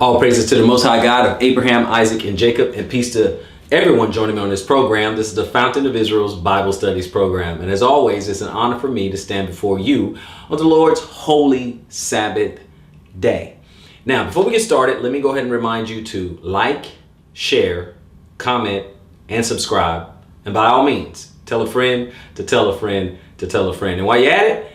All praises to the Most High God of Abraham, Isaac, and Jacob, and peace to everyone joining me on this program. This is the Fountain of Israel's Bible Studies program. And as always, it's an honor for me to stand before you on the Lord's holy Sabbath day. Now, before we get started, let me go ahead and remind you to like, share, comment, and subscribe. And by all means, tell a friend to tell a friend to tell a friend. And while you're at it,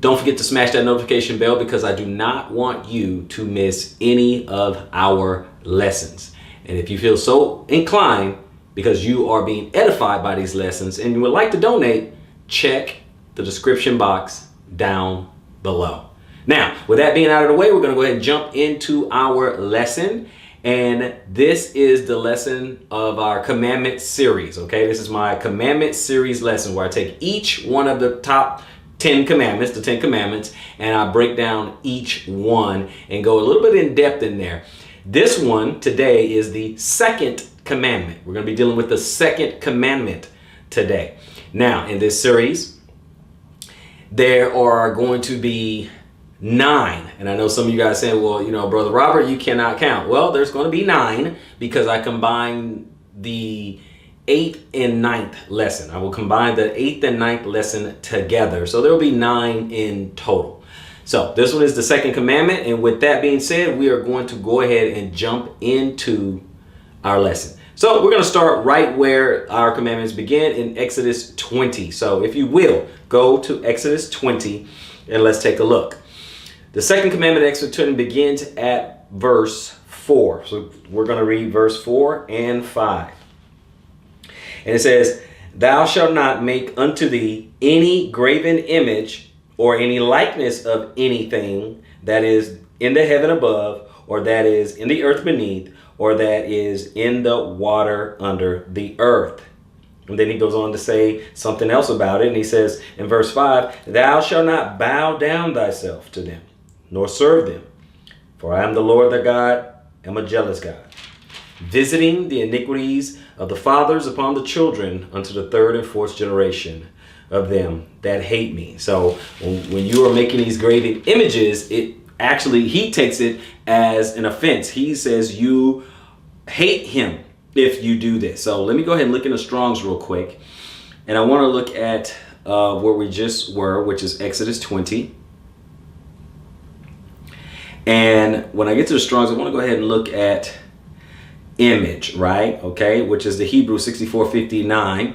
don't forget to smash that notification bell because I do not want you to miss any of our lessons. And if you feel so inclined because you are being edified by these lessons and you would like to donate, check the description box down below. Now, with that being out of the way, we're going to go ahead and jump into our lesson. And this is the lesson of our Commandment series. Okay, this is my Commandment series lesson where I take each one of the top 10 commandments, the 10 commandments, and I break down each one and go a little bit in depth in there. This one today is the second commandment. We're going to be dealing with the second commandment today. Now, in this series, there are going to be 9. And I know some of you guys saying, well, you know, Brother Robert, you cannot count. Well, there's going to be 9 because I combine the 8th and 9th lesson. I will combine the 8th and 9th lesson together. So there will be 9 in total. So this one is the second commandment. And with that being said, we are going to go ahead and jump into our lesson. So we're going to start right where our commandments begin in Exodus 20. So if you will, go to Exodus 20 and let's take a look. The second commandment, Exodus 20, begins at verse 4. So we're going to read verse 4 and 5. And it says, "Thou shalt not make unto thee any graven image or any likeness of anything that is in the heaven above, or that is in the earth beneath, or that is in the water under the earth." And then he goes on to say something else about it. And he says in verse 5, "Thou shalt not bow down thyself to them, nor serve them. For I am the Lord thy God, am a jealous God, visiting the iniquities of the fathers upon the children unto the 3rd and 4th generation of them that hate me." So when you are making these graven images, it actually, he takes it as an offense. He says you hate him if you do this. So let me go ahead and look in the Strong's real quick. And I want to look at where we just were, which is Exodus 20. And when I get to the Strong's, I want to go ahead and look at image, right? Okay, which is the Hebrew 6459,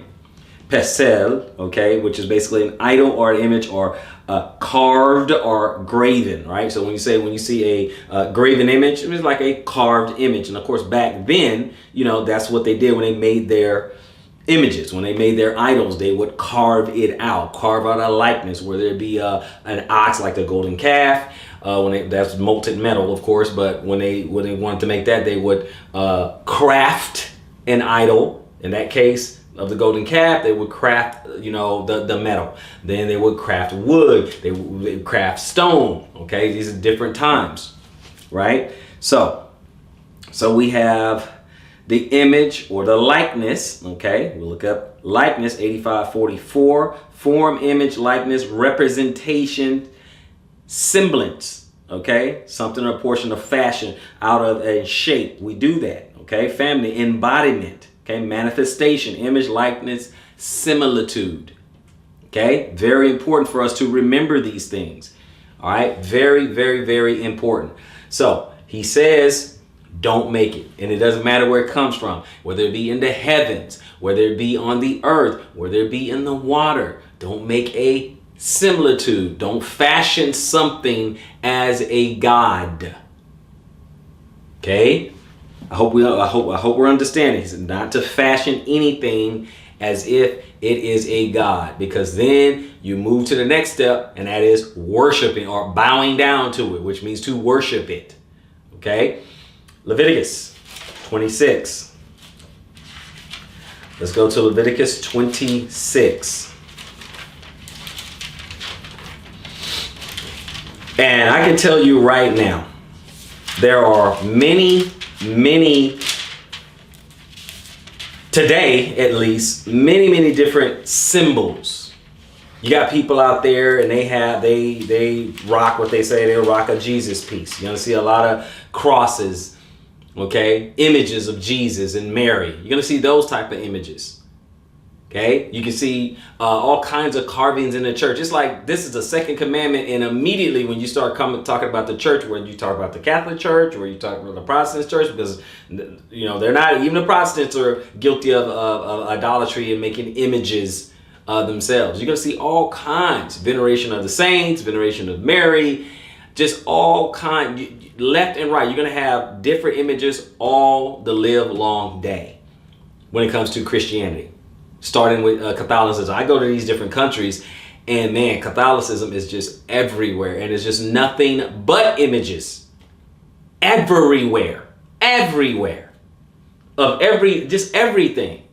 pesel, okay, which is basically an idol or an image or carved or graven, right? So when you see a graven image, it's like a carved image. And of course, back then, you know, that's what they did when they made their images. When they made their idols, they would carve it out, carve out a likeness, whether it be an ox like the golden calf. That's molten metal, of course, but when they wanted to make that, they would craft an idol. In that case of the golden calf, they would craft, you know, the metal. Then they would craft wood. They would craft stone. Okay, these are different times, right? So we have the image or the likeness. Okay, we'll look up likeness 8544. Form, image, likeness, representation, semblance, okay, something or a portion of fashion out of a shape. We do that, okay. Family, embodiment, okay, manifestation, image, likeness, similitude, okay. Very important for us to remember these things. All right, very, very, very important. So he says don't make it, and it doesn't matter where it comes from, whether it be in the heavens, whether it be on the earth, whether it be in the water. Don't make a similitude. Don't fashion something as a god. Okay, I hope we're understanding. He said not to fashion anything as if it is a god, because then you move to the next step, and that is worshiping or bowing down to it, which means to worship it. Okay, Leviticus 26. Let's go to Leviticus 26. And I can tell you right now, there are many, today at least, many different symbols You got people out there and they rock what they say, they rock a Jesus piece. You're gonna see a lot of crosses, okay? Images of Jesus and Mary. You're gonna see those type of images. Okay, you can see all kinds of carvings in the church. It's like this is the second commandment, and immediately when you start talking about the church, when you talk about the Catholic Church, or you talk about the Protestant church, because you know they're not, even the Protestants are guilty of idolatry and making images themselves. You're gonna see all kinds, veneration of the saints, veneration of Mary, just all kinds, left and right. You're gonna have different images all the live long day when it comes to Christianity. Starting with Catholicism. I go to these different countries and man, Catholicism is just everywhere, and it's just nothing but images everywhere of just everything.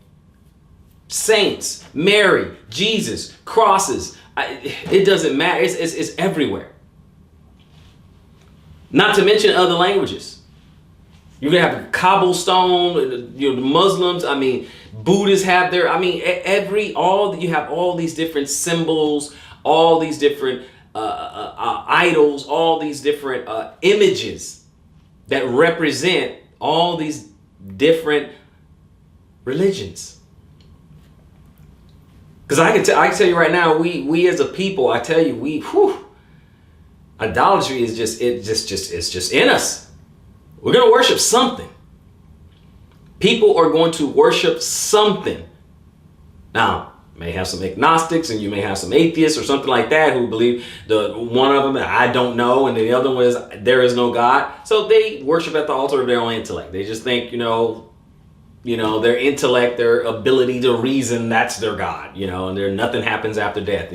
Saints, Mary, Jesus, crosses. It doesn't matter. It's everywhere. Not to mention other languages. You're gonna have cobblestone, you know, the Muslims, I mean, Buddhists have their, I mean, you have all these different symbols, all these different idols, all these different images that represent all these different religions. Because I can tell you right now, we as a people, I tell you, idolatry is just in us. We're going to worship something. People are going to worship something. Now, you may have some agnostics and you may have some atheists or something like that who believe one of them, I don't know, and the other one is there is no God. So they worship at the altar of their own intellect. They just think, you know, their intellect, their ability to reason, that's their God, and nothing happens after death,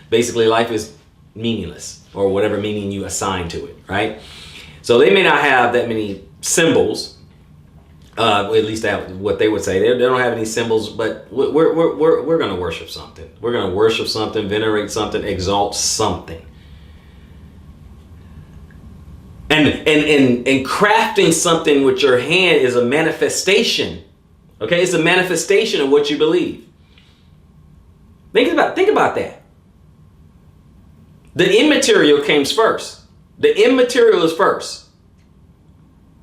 Basically, life is meaningless, or whatever meaning you assign to it, right? So they may not have that many symbols, at least that's what they would say. They don't have any symbols, but we're going to worship something. We're going to worship something, venerate something, exalt something. And crafting something with your hand is a manifestation. Okay, it's a manifestation of what you believe. Think about that. The immaterial comes first. The immaterial is first.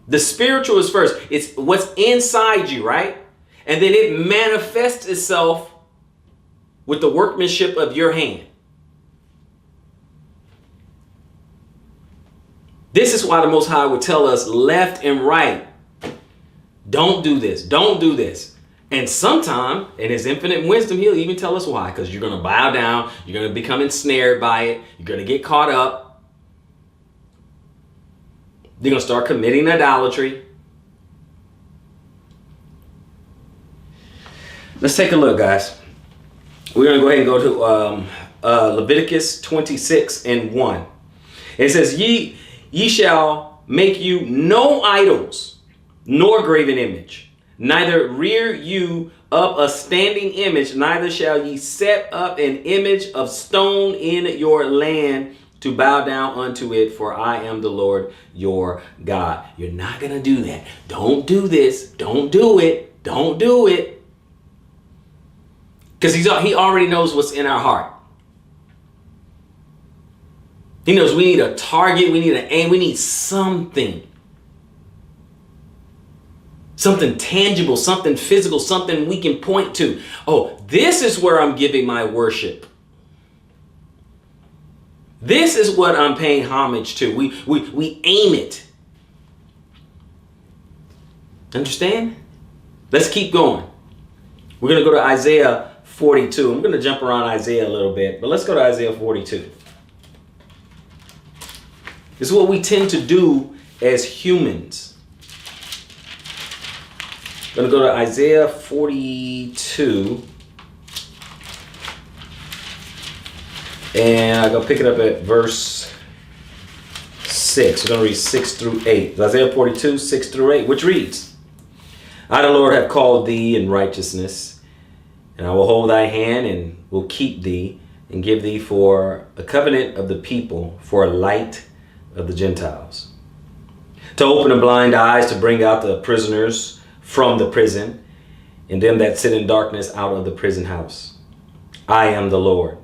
The spiritual is first. It's what's inside you, right? And then it manifests itself with the workmanship of your hand. This is why the Most High would tell us left and right, don't do this, don't do this. And sometime, in his infinite wisdom, he'll even tell us why. Because you're going to bow down, you're going to become ensnared by it, you're going to get caught up. You're going to start committing idolatry. Let's take a look, guys. We're going to go ahead and go to Leviticus 26:1. It says, Ye shall make you no idols, nor graven image, neither rear you up a standing image, neither shall ye set up an image of stone in your land to bow down unto it, for I am the Lord your God. You're not going to do that. Don't do this. Don't do it. Don't do it. Because he already knows what's in our heart. He knows we need a target. We need an aim. We need something. Something tangible, something physical, something we can point to. Oh, this is where I'm giving my worship. This is what I'm paying homage to. We aim it. Understand? Let's keep going. We're going to go to Isaiah 42. I'm going to jump around Isaiah a little bit, but let's go to Isaiah 42. This is what we tend to do as humans. I'm going to go to Isaiah 42. And I'm going to pick it up at verse 6. We're going to read 6 through 8. Isaiah 42, 6 through 8, which reads, I, the Lord, have called thee in righteousness, and I will hold thy hand and will keep thee and give thee for a covenant of the people, for a light of the Gentiles, to open the blind eyes, to bring out the prisoners from the prison, and them that sit in darkness out of the prison house. I am the Lord.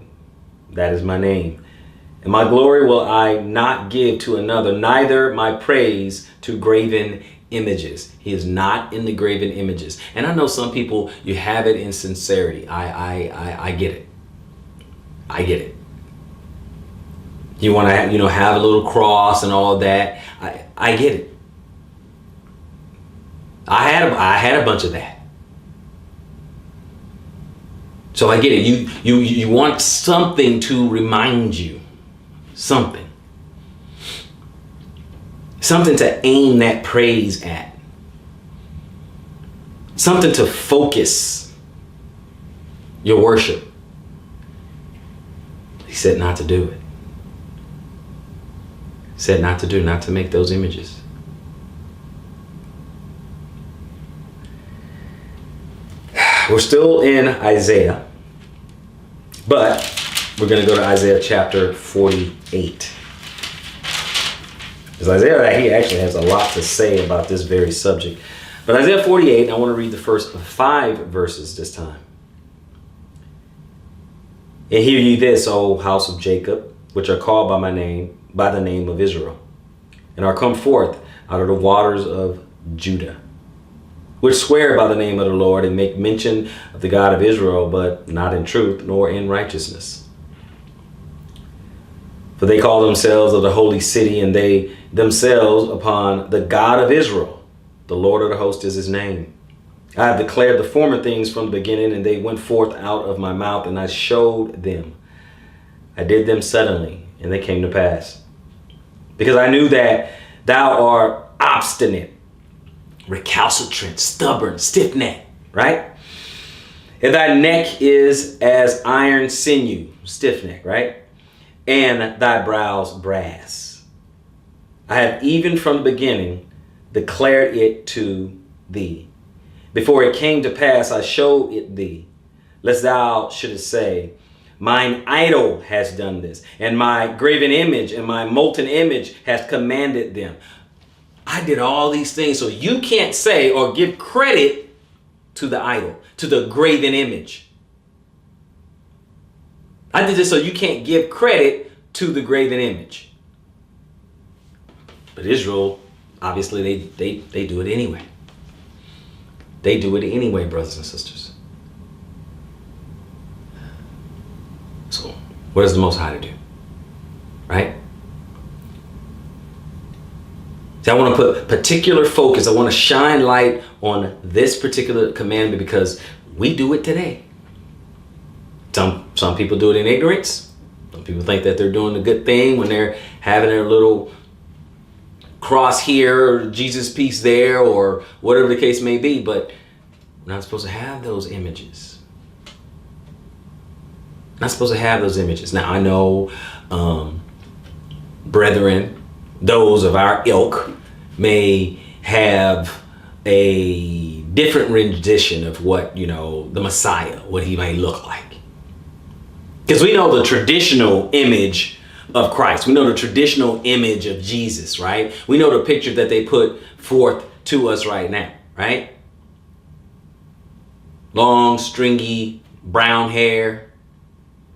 That is my name. And my glory will I not give to another, neither my praise to graven images. He is not in the graven images. And I know some people, you have it in sincerity. I get it. I get it. You want to have a little cross and all that. I get it. I had a bunch of that. So I get it. You want something to remind you. Something to aim that praise at. Something to focus your worship. He said not to do it. He said not to make those images. We're still in Isaiah, but we're going to go to Isaiah chapter 48. Because Isaiah, he actually has a lot to say about this very subject. But Isaiah 48, I want to read the first 5 verses this time. And hear ye this, O house of Jacob, which are called by my name, by the name of Israel, and are come forth out of the waters of Judah, which swear by the name of the Lord, and make mention of the God of Israel, but not in truth, nor in righteousness. For they call themselves of the holy city, and they themselves upon the God of Israel. The Lord of the host is his name. I have declared the former things from the beginning, and they went forth out of my mouth, and I showed them. I did them suddenly, and they came to pass. Because I knew that thou art obstinate, recalcitrant, stubborn, stiff-necked, right? And thy neck is as iron sinew, stiff-necked, right? And thy brows brass. I have even from the beginning declared it to thee. Before it came to pass, I showed it thee, lest thou shouldest say, mine idol has done this, and my graven image and my molten image has commanded them. I did all these things, so you can't say or give credit to the idol, to the graven image. I did this so you can't give credit to the graven image. But Israel, obviously, they do it anyway. They do it anyway, brothers and sisters. So, what does the Most High do? Right? See, I want to put particular focus. I want to shine light on this particular commandment because we do it today. Some people do it in ignorance. Some people think that they're doing a good thing when they're having their little cross here, or Jesus piece there, or whatever the case may be. But we're not supposed to have those images. Not supposed to have those images. Now, I know brethren, those of our ilk, may have a different rendition of what, the Messiah, what he may look like. Because we know the traditional image of Christ. We know the traditional image of Jesus, right? We know the picture that they put forth to us right now, right? Long, stringy, brown hair,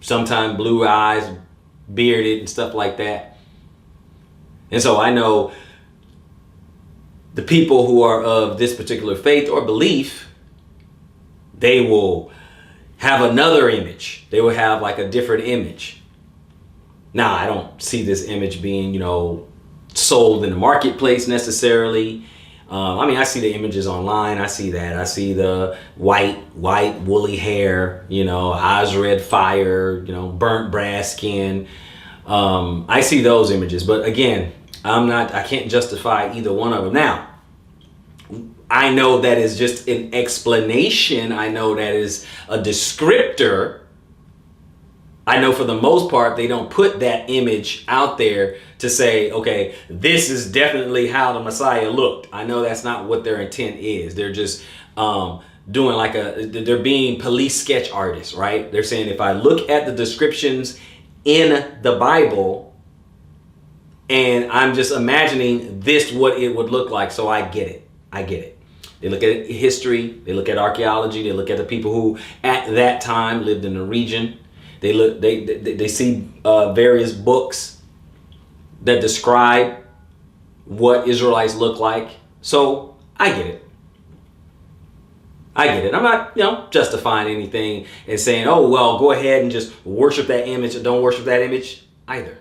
sometimes blue eyes, bearded and stuff like that. And so I know the people who are of this particular faith or belief, they will have another image. They will have like a different image. Now, I don't see this image being, sold in the marketplace necessarily. I see the images online. I see that. I see the white, woolly hair, eyes red fire, burnt brass skin. I see those images. But again, I can't justify either one of them. Now, I know that is just an explanation. I know that is a descriptor. I know for the most part, they don't put that image out there to say, okay, this is definitely how the Messiah looked. I know that's not what their intent is. They're just doing they're being police sketch artists, right? They're saying if I look at the descriptions in the Bible and I'm just imagining this, what it would look like. So I get it. They look at history. They look at archaeology. They look at the people who at that time lived in the region. They see various books that describe what Israelites look like. So I get it. I'm not, justifying anything and saying, oh, well, go ahead and just worship that image or don't worship that image either.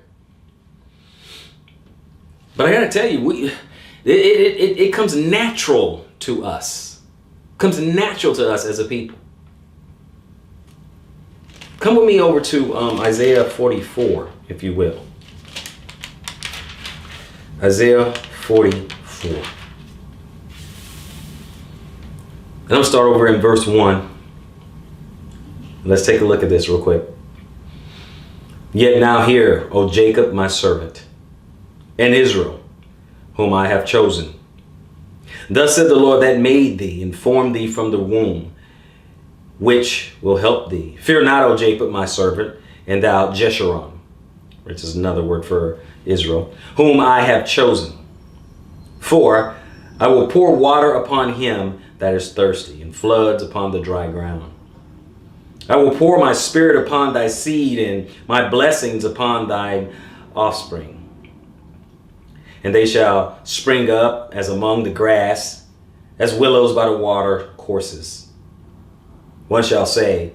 But I got to tell you, it comes natural to us. Comes natural to us as a people. Come with me over to Isaiah 44, if you will. Isaiah 44. And I'm going to start over in verse 1. Let's take a look at this real quick. Yet now hear, O Jacob, my servant, and Israel, whom I have chosen. Thus said the Lord that made thee, and formed thee from the womb, which will help thee. Fear not, O Jacob, my servant, and thou Jeshurun, which is another word for Israel, whom I have chosen. For I will pour water upon him that is thirsty, and floods upon the dry ground. I will pour my spirit upon thy seed, and my blessings upon thine offspring. And they shall spring up as among the grass, as willows by the water courses. One shall say,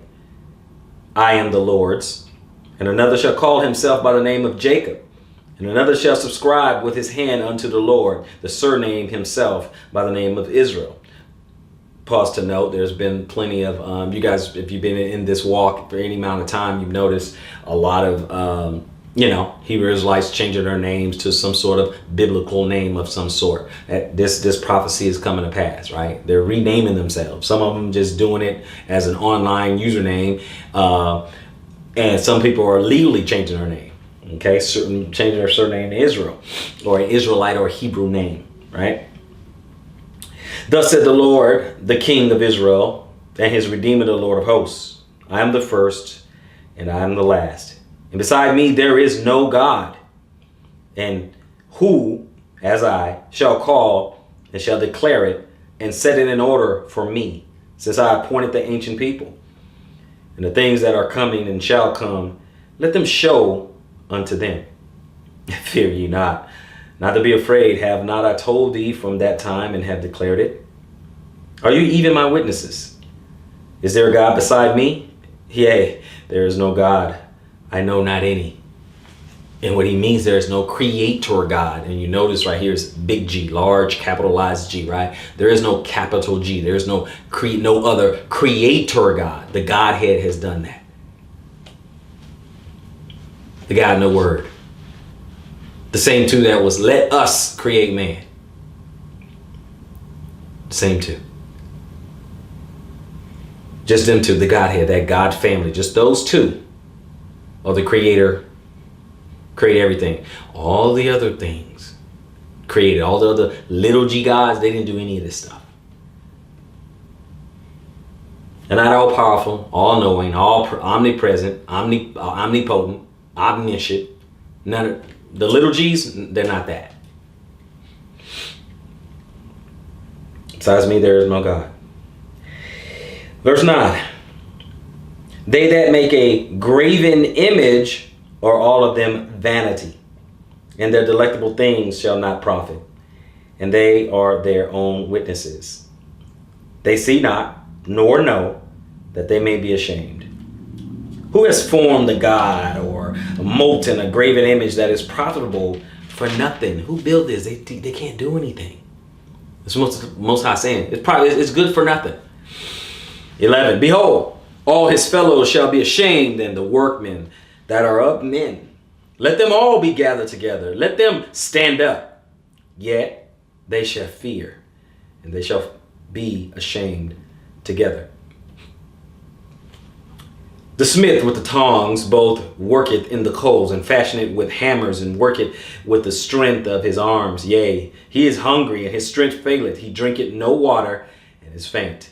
I am the Lord's, and another shall call himself by the name of Jacob, and another shall subscribe with his hand unto the Lord, the surname himself by the name of Israel. Pause to note, there's been plenty of, you guys, if you've been in this walk for any amount of time, you've noticed a lot of, Hebrew Israelites changing their names to some sort of biblical name of some sort. This prophecy is coming to pass, right? They're renaming themselves. Some of them just doing it as an online username. And some people are legally changing their name. Okay, changing their surname to Israel, or an Israelite or Hebrew name, right? Thus said the Lord, the King of Israel, and his Redeemer, the Lord of hosts. I am the first, and I am the last. And beside me there is no God. And who, as I, shall call and shall declare it and set it in order for me, since I appointed the ancient people. And the things that are coming and shall come, let them show unto them. Fear ye not, not to be afraid. Have not I told thee from that time and have declared it? Are you even my witnesses? Is there a God beside me? Yea, there is no God. I know not any. And what he means, there is no creator God. And you notice right here is big G, large capitalized G, right? There is no capital G. There is no other creator God. The Godhead has done that. The God, no word. The same two that was let us create man. Same two. Just them two, the Godhead, that God family, just those two are the creator, create everything. All the other things created, all the other little g gods, they didn't do any of this stuff. They're not all powerful, all knowing, all omnipresent, omnipotent, omniscient. None of the little g's, they're not that. Besides me, there is no God. Verse 9. They that make a graven image are all of them vanity, and their delectable things shall not profit, and they are their own witnesses. They see not, nor know, that they may be ashamed. Who has formed a god or molten a graven image that is profitable for nothing? Who built this? They can't do anything. It's most high saying. It's good for nothing. 11. Behold, all his fellows shall be ashamed, and the workmen that are of men. Let them all be gathered together. Let them stand up. Yet they shall fear, and they shall be ashamed together. The smith with the tongs both worketh in the coals, and fashion it with hammers, and worketh with the strength of his arms. Yea, he is hungry, and his strength faileth. He drinketh no water, and is faint.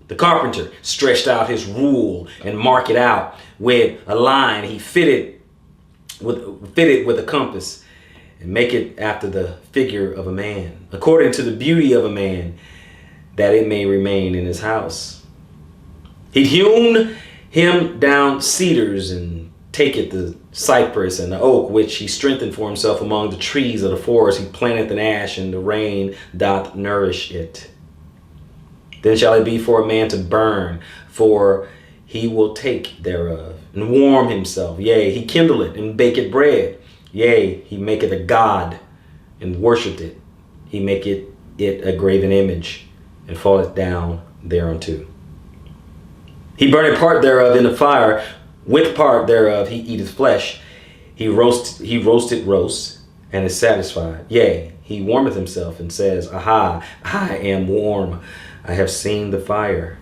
The carpenter stretched out his rule, and marked it out with a line. He fitted with a compass, and make it after the figure of a man, according to the beauty of a man, that it may remain in his house. He hewn Him down cedars and taketh the cypress and the oak, which he strengthened for himself among the trees of the forest. He planteth an ash, and the rain doth nourish it. Then shall it be for a man to burn, for he will take thereof, and warm himself. Yea, he kindleth and baketh bread. Yea, he maketh a god, and worshipeth it. He maketh it a graven image, and falleth down thereunto. He burneth part thereof in the fire, with part thereof he eateth flesh. He roasted roast, and is satisfied. Yea, he warmeth himself, and says, Aha, I am warm. I have seen the fire.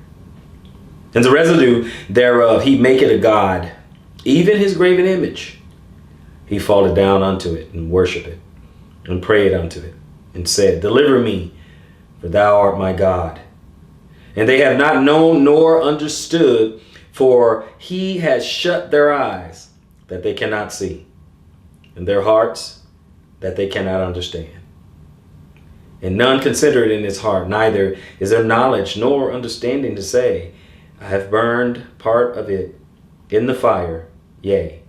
And the residue thereof he maketh a god, even his graven image. He falleth down unto it, and worshipeth, and prayed unto it, and said, Deliver me, for thou art my God. And they have not known nor understood, for he has shut their eyes, that they cannot see, and their hearts, that they cannot understand. And none consider it in his heart, neither is there knowledge nor understanding to say, I have burned part of it in the fire, yea,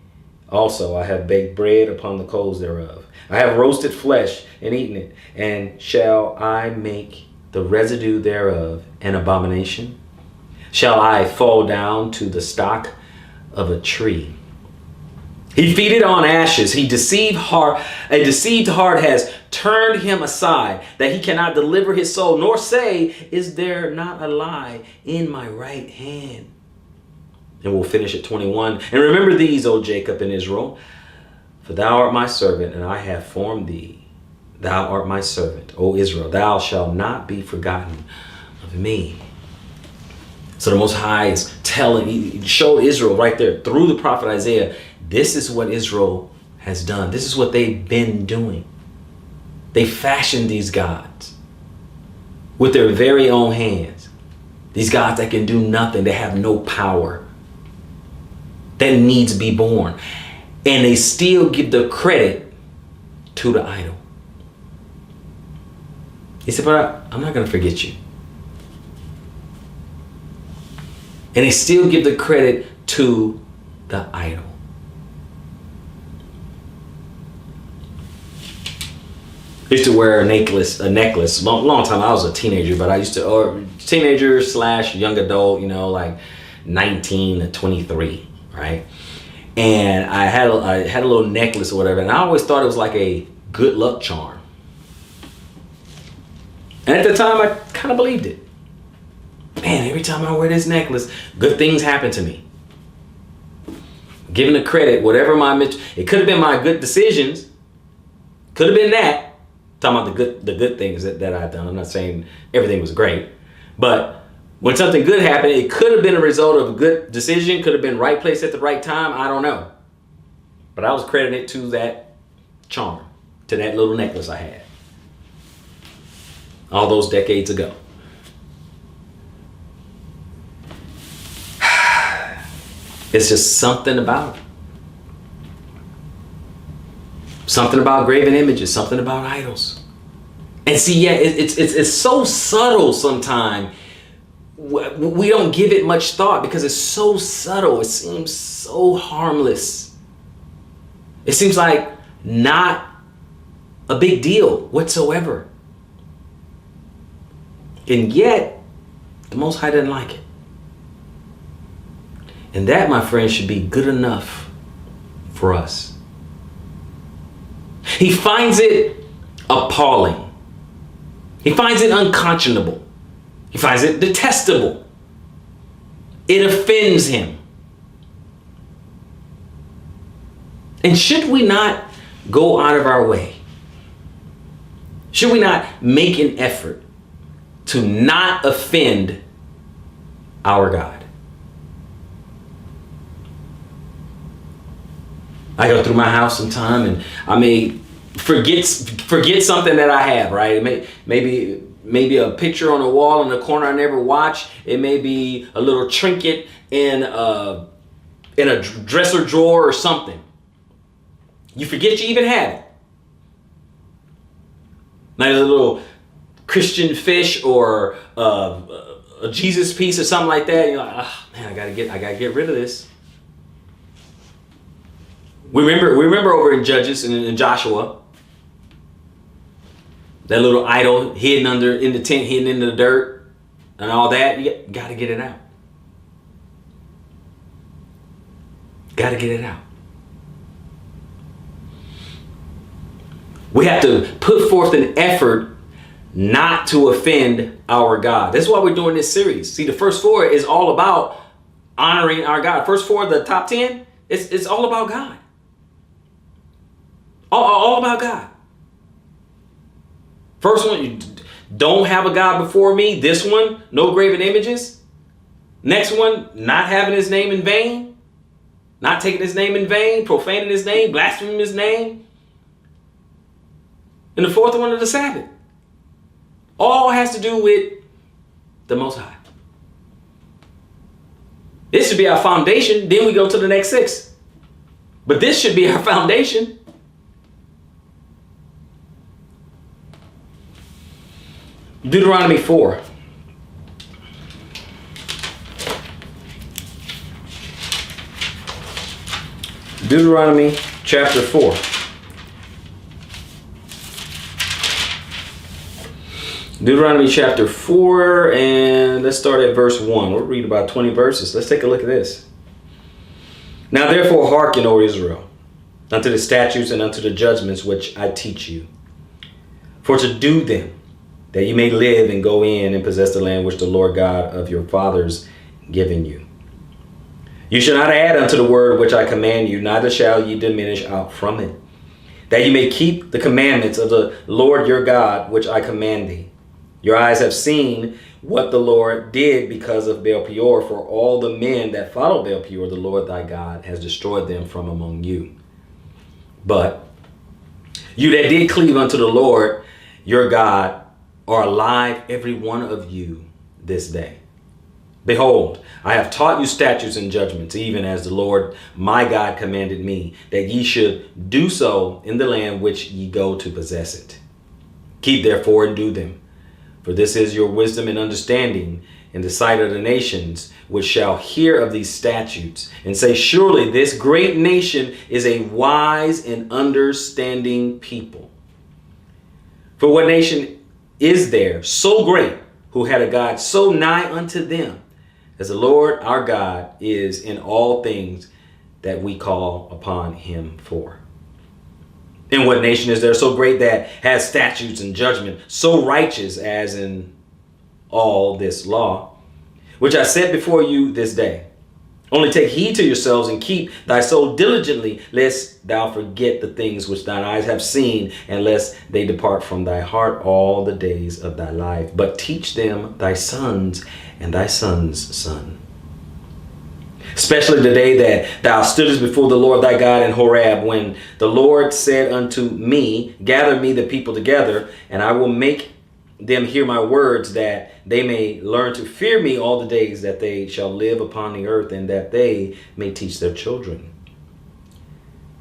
also I have baked bread upon the coals thereof. I have roasted flesh and eaten it, and shall I make the residue thereof an abomination? Shall I fall down to the stock of a tree? He feedeth on ashes. A deceived heart has turned him aside, that he cannot deliver his soul, nor say, Is there not a lie in my right hand? And we'll finish at 21. And remember these, O Jacob and Israel, for thou art my servant, and I have formed thee. Thou art my servant, O Israel. Thou shalt not be forgotten of me. So the Most High is telling, he showed Israel right there through the prophet Isaiah, this is what Israel has done. This is what they've been doing. They fashioned these gods with their very own hands. These gods that can do nothing. They have no power. That needs to be born. And they still give the credit to the idol. He said, but I'm not going to forget you. And they still give the credit to the idol. I used to wear a necklace, long time. I was a teenager, but I used to, or teenager / young adult, like 19 to 23, right? And I had a little necklace or whatever, and I always thought it was like a good luck charm. And at the time, I kind of believed it. Man, every time I wear this necklace, good things happen to me. Giving the credit, whatever it could have been my good decisions, could have been that. Talking about the good things that I've done. I'm not saying everything was great, but when something good happened, it could have been a result of a good decision, could have been right place at the right time. I don't know. But I was crediting it to that charm, to that little necklace I had all those decades ago. It's just something about it. Something about graven images, something about idols. And see, yeah, it's so subtle sometimes. We don't give it much thought because it's so subtle. It seems so harmless. It seems like not a big deal whatsoever. And yet, the Most High didn't like it. And that, my friends, should be good enough for us. He finds it appalling. He finds it unconscionable. He finds it detestable. It offends him. And should we not go out of our way? Should we not make an effort to not offend our God? I go through my house sometime and I may forget something that I have, right? It maybe a picture on a wall in the corner I never watch. It may be a little trinket in a dresser drawer or something. You forget you even have it. Like a little Christian fish or a a Jesus piece or something like that. You're like, oh man, I gotta get rid of this. We remember over in Judges and in Joshua, that little idol hidden in the tent, hidden in the dirt, and all that. You got to get it out. Got to get it out. We have to put forth an effort not to offend our God. That's why we're doing this series. See, the first 4 is all about honoring our God. First 4 of the top 10, it's all about God. All about God. First one, you don't have a God before me. This one, no graven images. Next one, not having his name in vain. Not taking his name in vain, profaning his name, blaspheming his name. And the 4th one is the Sabbath. All has to do with the Most High. This should be our foundation. Then we go to the next 6. But this should be our foundation. Deuteronomy 4. Deuteronomy chapter 4. Deuteronomy chapter 4, and let's start at verse 1. We'll read about 20 verses. Let's take a look at this. Now therefore hearken, O Israel, unto the statutes and unto the judgments which I teach you, for to do them, that you may live and go in and possess the land which the Lord God of your fathers given you. You shall not add unto the word which I command you, neither shall ye diminish out from it, that you may keep the commandments of the Lord your God, which I command thee. Your eyes have seen what the Lord did because of Baal Peor. For all the men that follow Baal Peor, the Lord thy God has destroyed them from among you. But you that did cleave unto the Lord your God are alive, every one of you, this day. Behold, I have taught you statutes and judgments, even as the Lord my God commanded me, that ye should do so in the land which ye go to possess it. Keep therefore and do them, for this is your wisdom and understanding in the sight of the nations, which shall hear of these statutes, and say, surely this great nation is a wise and understanding people. For what nation is there so great, who had a God so nigh unto them, as the Lord our God is in all things that we call upon him for? And what nation is there so great that has statutes and judgment, so righteous as in all this law, which I set before you this day? Only take heed to yourselves and keep thy soul diligently, lest thou forget the things which thine eyes have seen, and lest they depart from thy heart all the days of thy life. But teach them thy sons and thy sons' son. Especially the day that thou stoodest before the Lord thy God in Horeb, when the Lord said unto me, gather me the people together, and I will make them hear my words, that they may learn to fear me all the days that they shall live upon the earth, and that they may teach their children.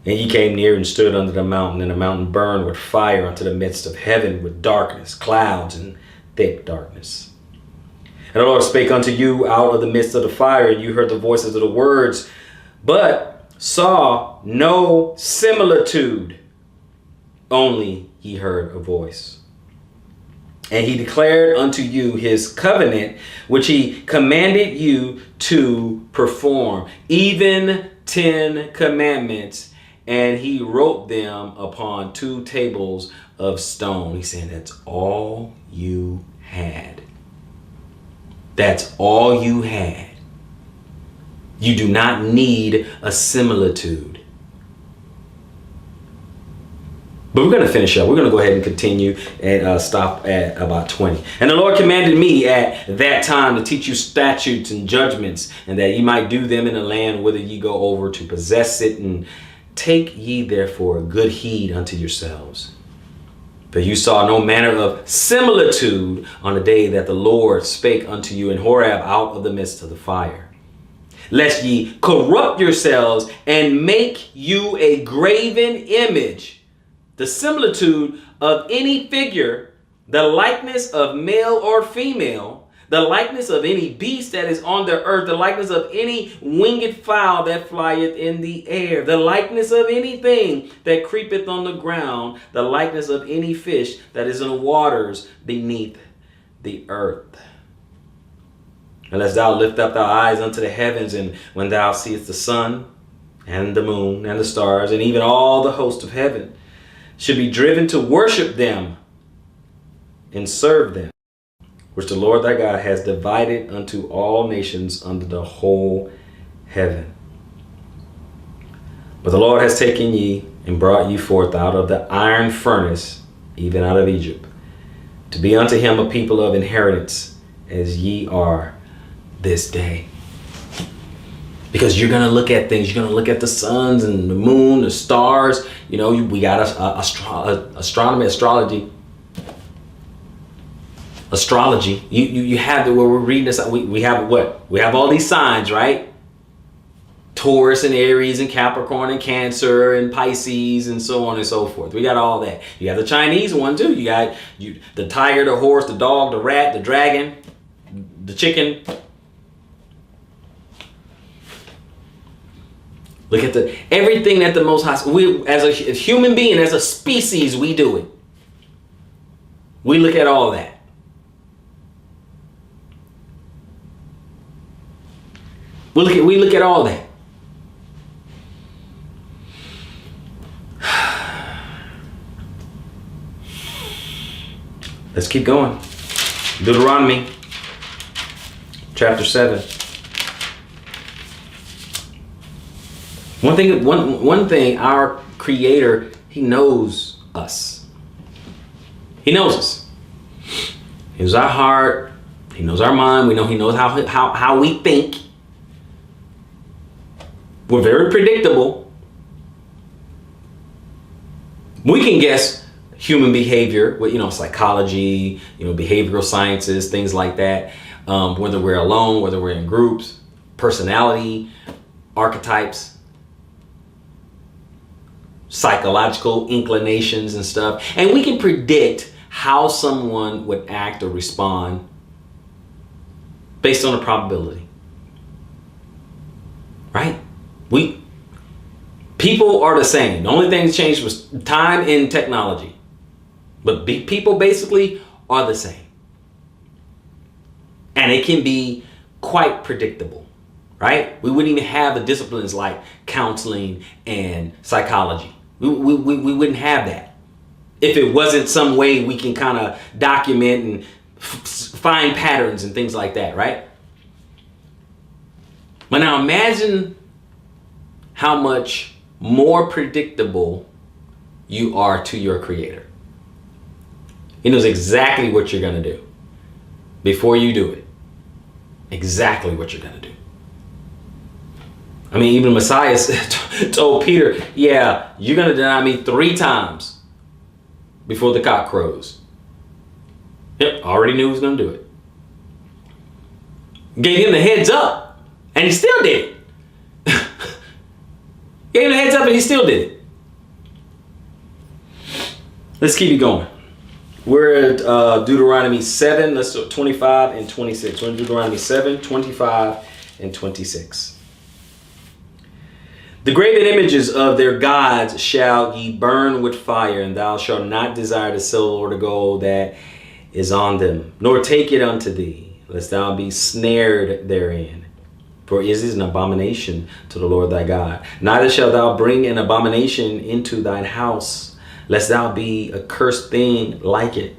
And ye came near and stood under the mountain, and the mountain burned with fire unto the midst of heaven, with darkness, clouds, and thick darkness. And the Lord spake unto you out of the midst of the fire, and you heard the voices of the words, but saw no similitude, only ye heard a voice. And he declared unto you his covenant, which he commanded you to perform, even 10 commandments, and he wrote them upon 2 tables of stone. He's saying that's all you had. That's all you had. You do not need a similitude. But we're going to finish up. We're going to go ahead and continue and stop at about 20. And the Lord commanded me at that time to teach you statutes and judgments, and that ye might do them in the land whither ye go over to possess it. And take ye therefore good heed unto yourselves. For you saw no manner of similitude on the day that the Lord spake unto you in Horeb out of the midst of the fire, lest ye corrupt yourselves and make you a graven image, the similitude of any figure, the likeness of male or female, the likeness of any beast that is on the earth, the likeness of any winged fowl that flieth in the air, the likeness of anything that creepeth on the ground, the likeness of any fish that is in the waters beneath the earth. Unless thou lift up thy eyes unto the heavens, and when thou seest the sun and the moon and the stars, and even all the host of heaven, should be driven to worship them and serve them, which the Lord thy God has divided unto all nations under the whole heaven. But the Lord has taken ye and brought you forth out of the iron furnace, even out of Egypt, to be unto him a people of inheritance, as ye are this day. Because you're going to look at things. You're going to look at the suns and the moon, the stars. You know, we got astronomy, astrology. You have the, where we're reading this. We have what? We have all these signs, right? Taurus and Aries and Capricorn and Cancer and Pisces and so on and so forth. We got all that. You have the Chinese one too. You got the tiger, the horse, the dog, the rat, the dragon, the chicken. Look at everything that the Most High, we as a human being, as a species, we do it. We look at all that. We look at all that. Let's keep going. Deuteronomy chapter 7. One thing, our Creator, He knows us. He knows us. He knows our heart. He knows our mind. He knows how we think. We're very predictable. We can guess human behavior with, psychology, behavioral sciences, things like that. Whether we're alone, whether we're in groups, personality, archetypes, psychological inclinations and stuff. And we can predict how someone would act or respond based on a probability. Right? People are the same. The only thing that changed was time and technology. But people basically are the same. And it can be quite predictable, right? We wouldn't even have the disciplines like counseling and psychology. We wouldn't have that if it wasn't some way we can kind of document and find patterns and things like that, right? But now imagine how much more predictable you are to your Creator. He knows exactly what you're going to do before you do it. Exactly what you're going to do. I mean, even Messiah told Peter, yeah, you're going to deny me 3 times before the cock crows. Yep, already knew he was going to do it. Gave him the heads up, and he still did it. Gave him the heads up, and he still did it. Let's keep it going. We're at Deuteronomy 7, let's do 25 and 26. We're in Deuteronomy 7, 25 and 26. The graven images of their gods shall ye burn with fire, and thou shalt not desire the silver or the gold that is on them, nor take it unto thee, lest thou be snared therein. For it is an abomination to the Lord thy God. Neither shalt thou bring an abomination into thine house, lest thou be a cursed thing like it.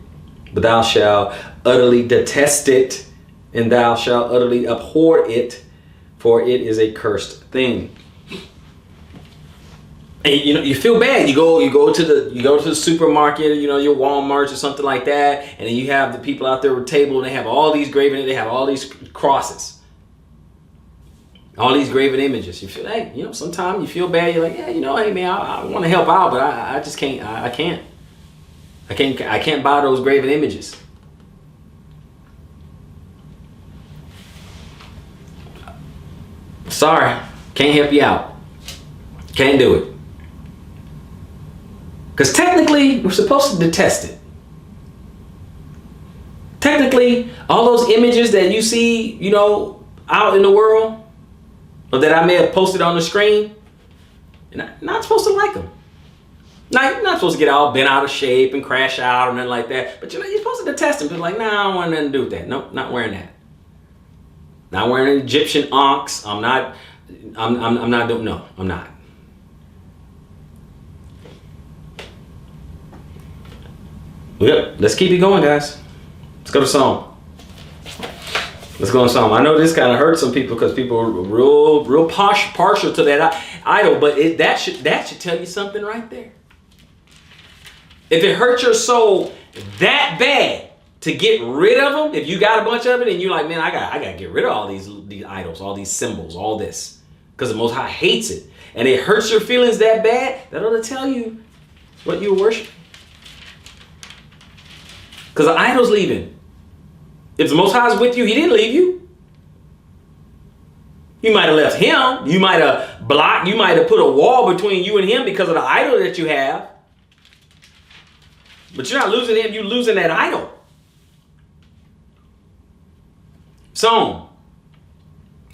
But thou shalt utterly detest it, and thou shalt utterly abhor it, for it is a cursed thing. And you feel bad. You go to the supermarket, your Walmart or something like that, and then you have the people out there with a table, and they have all these graven, they have all these crosses, all these graven images. You feel, hey, sometimes you feel bad. You're like, yeah, hey man, I want to help out, but I just can't. I can't buy those graven images. Sorry, can't help you out. Can't do it. Because technically, we're supposed to detest it. Technically, all those images that you see, you know, out in the world, or that I may have posted on the screen, you're not supposed to like them. Now, you're not supposed to get all bent out of shape and crash out or nothing like that. But you're supposed to detest them. Be like, nah, I don't want nothing to do with that. Nope, not wearing that. Not wearing an Egyptian onks. I'm not doing, no, I'm not. Yep, let's keep it going, guys. Let's go to Psalm. Let's go to Psalm. I know this kind of hurts some people because people are real partial to that idol, but that should tell you something right there. If it hurts your soul that bad to get rid of them, if you got a bunch of it and you're like, man, I got to get rid of all these idols, all these symbols, all this, because the Most High hates it, and it hurts your feelings that bad, that ought to tell you what you worship. Because the idol's leaving. If the Most High is with you, he didn't leave you. You might have left him. You might have blocked. You might have put a wall between you and him because of the idol that you have. But you're not losing him. You're losing that idol. Psalm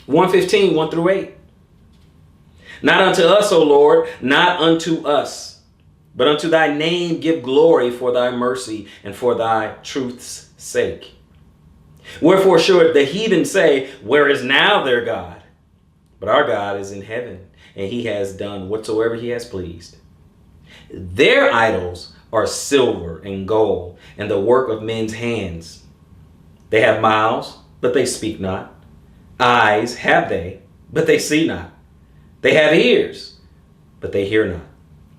115, 1 through 8. Not unto us, O Lord, not unto us, but unto thy name give glory for thy mercy and for thy truth's sake. Wherefore should the heathen say, where is now their God? But our God is in heaven, and he has done whatsoever he has pleased. Their idols are silver and gold, and the work of men's hands. They have mouths, but they speak not. Eyes have they, but they see not. They have ears, but they hear not.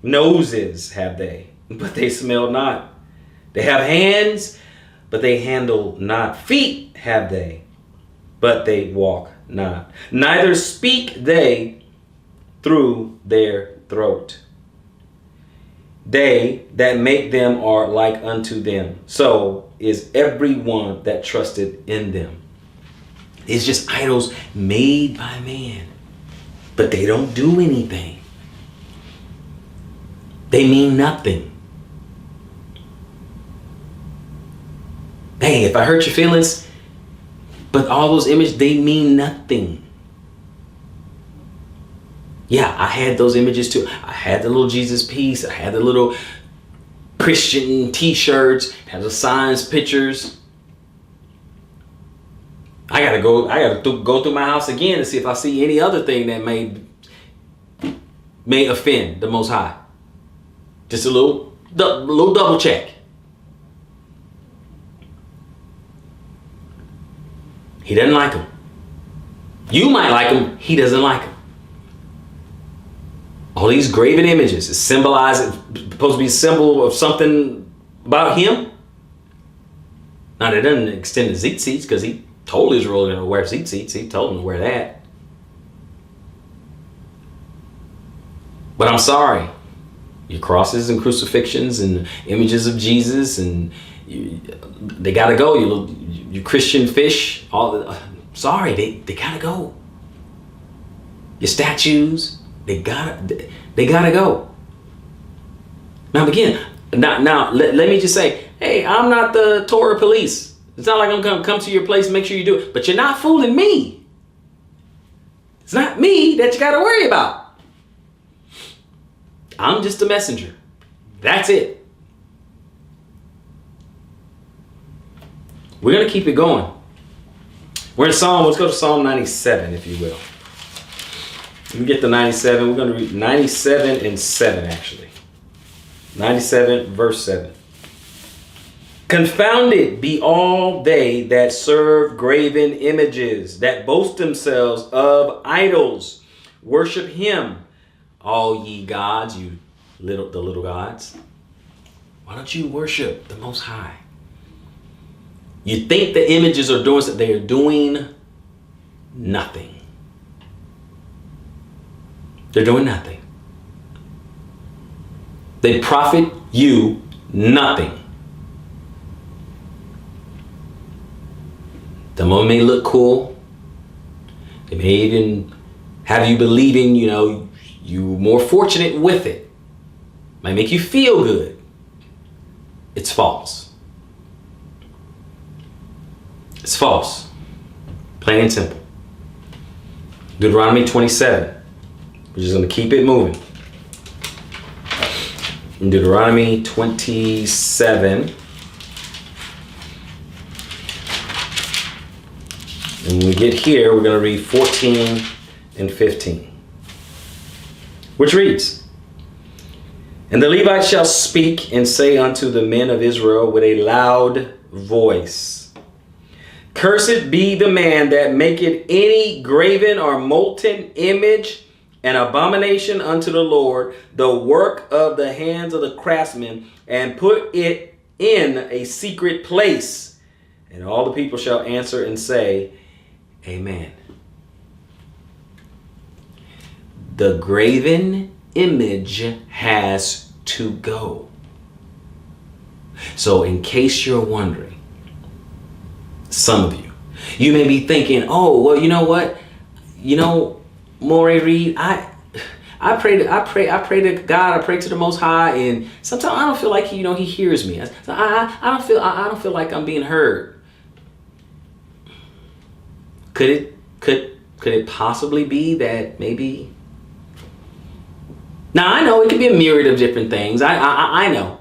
Noses have they, but they smell not. They have hands, but they handle not. Feet have they, but they walk not. Neither speak they through their throat. They that make them are like unto them. So is every one that trusted in them. It's just idols made by man, but they don't do anything. They mean nothing. Hey, if I hurt your feelings, but all those images, they mean nothing. Yeah, I had those images too. I had the little Jesus piece. I had the little Christian t-shirts, had the signs, pictures. I gotta go through my house again to see if I see any other thing that may offend the Most High. Just a little double check. He doesn't like them. You might like them. He doesn't like them. All these graven images is supposed to be a symbol of something about him. Now, that doesn't extend to tzitzits because he told Israel to wear tzitzits. He told them to wear that. But I'm sorry. Your crosses and crucifixions and images of Jesus, and they got to go. You Christian fish, sorry, they got to go. Your statues, they gotta go. Now again, let me just say, hey, I'm not the Torah police. It's not like I'm gonna come to your place and make sure you do it. But you're not fooling me. It's not me that you gotta worry about. I'm just a messenger. That's it. We're gonna keep it going. We're in Psalm. Let's go to Psalm 97, if you will. You get the 97. We're going to read 97 and 7, actually. 97, verse 7. Confounded be all they that serve graven images, that boast themselves of idols. Worship him, all ye gods, the little gods. Why don't you worship the Most High? You think the images are doing something. They are doing nothing. They're doing nothing. They profit you nothing. Some of them may look cool. They may even have you believing, you're more fortunate with it. Might make you feel good. It's false. It's false. Plain and simple. Deuteronomy 27. We're just going to keep it moving. In Deuteronomy 27. And when we get here, we're going to read 14 and 15. Which reads, "And the Levites shall speak and say unto the men of Israel with a loud voice, Cursed be the man that maketh any graven or molten image, an abomination unto the Lord, the work of the hands of the craftsmen, and put it in a secret place. And all the people shall answer and say, Amen." The graven image has to go. So in case you're wondering, some of you may be thinking, oh, well, you know what? Reed, I pray to God, I pray to the Most High, and sometimes I don't feel like He hears me. I don't feel like I'm being heard. Could it possibly be that maybe? Now I know it could be a myriad of different things. I know.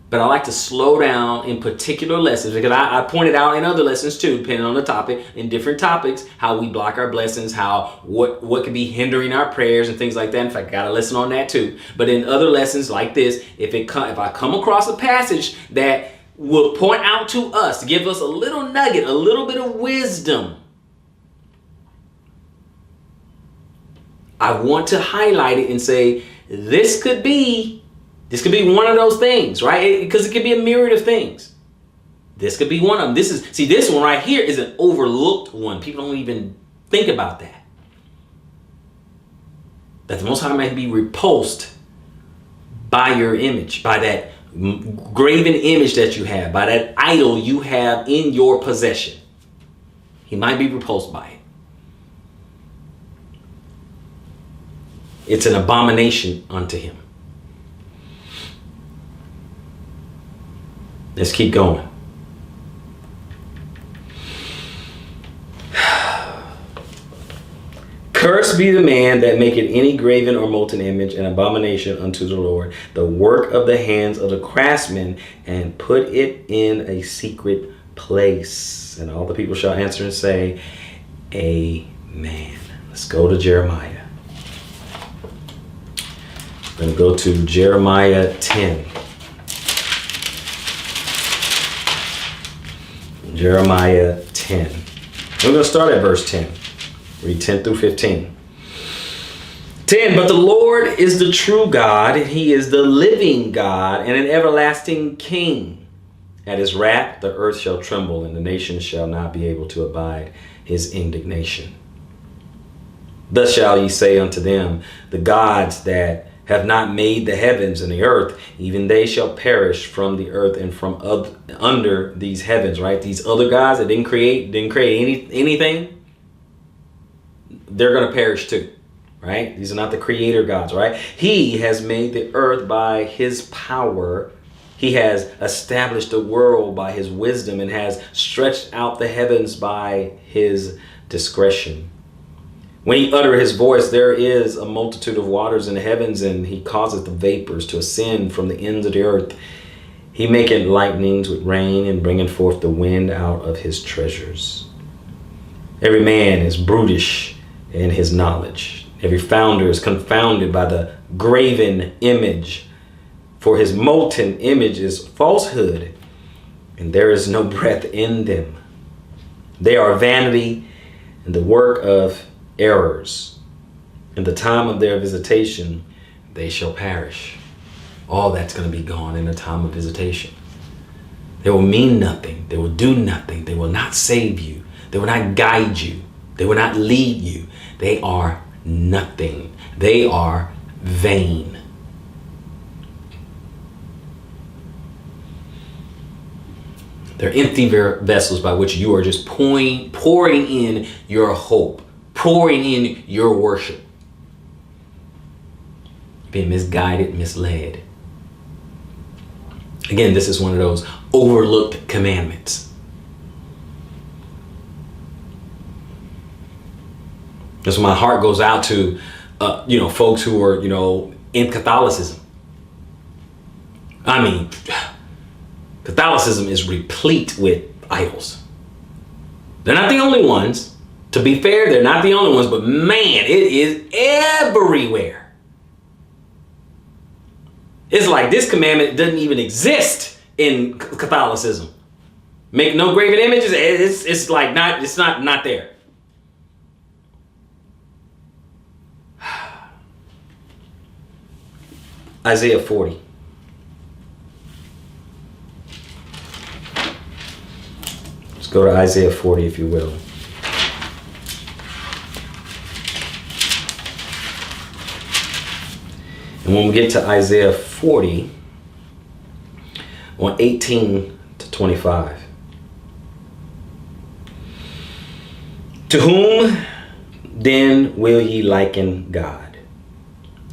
But I like to slow down in particular lessons, because I pointed out in other lessons too, depending on the topic, in different topics, how we block our blessings, what could be hindering our prayers and things like that. In fact, I got a lesson on that too. But in other lessons like this, if I come across a passage that will point out to us, to give us a little nugget, a little bit of wisdom, I want to highlight it and say, this could be one of those things, right? Because it could be a myriad of things. This could be one of them. This one right here is an overlooked one. People don't even think about that. That the Most High may be repulsed by your image, by that graven image that you have, by that idol you have in your possession. He might be repulsed by it. It's an abomination unto Him. Let's keep going. Cursed be the man that maketh any graven or molten image, an abomination unto the Lord, the work of the hands of the craftsmen, and put it in a secret place. And all the people shall answer and say, Amen. Let's go to Jeremiah. I'm going to go to Jeremiah 10. Jeremiah 10. We're going to start at verse 10. Read 10 through 15. 10. But the Lord is the true God, and He is the living God, and an everlasting King. At His wrath the earth shall tremble, and the nations shall not be able to abide His indignation. Thus shall ye say unto them, the gods that have not made the heavens and the earth, even they shall perish from the earth and from under these heavens, right? These other gods that didn't create anything, they're going to perish too, right? These are not the creator gods, right? He has made the earth by His power. He has established the world by His wisdom, and has stretched out the heavens by His discretion. When He utter His voice, there is a multitude of waters in the heavens, and He causeth the vapors to ascend from the ends of the earth. He maketh lightnings with rain, and bringeth forth the wind out of His treasures. Every man is brutish in his knowledge. Every founder is confounded by the graven image. For his molten image is falsehood, and there is no breath in them. They are vanity and the work of errors. In the time of their visitation, they shall perish. All that's going to be gone in the time of visitation. They will mean nothing. They will do nothing. They will not save you. They will not guide you. They will not lead you. They are nothing. They are vain. They're empty vessels by which you are just pouring in your hope, pouring in your worship. Being misguided, misled. Again, this is one of those overlooked commandments. That's why my heart goes out to, folks who are, in Catholicism. I mean, Catholicism is replete with idols. They're not the only ones. To be fair, they're not the only ones, but man, it is everywhere. It's like this commandment doesn't even exist in Catholicism. Make no graven images. It's like not there. Isaiah 40. Let's go to Isaiah 40, if you will. And when we get to Isaiah 40, on 18 to 25. To whom then will ye liken God?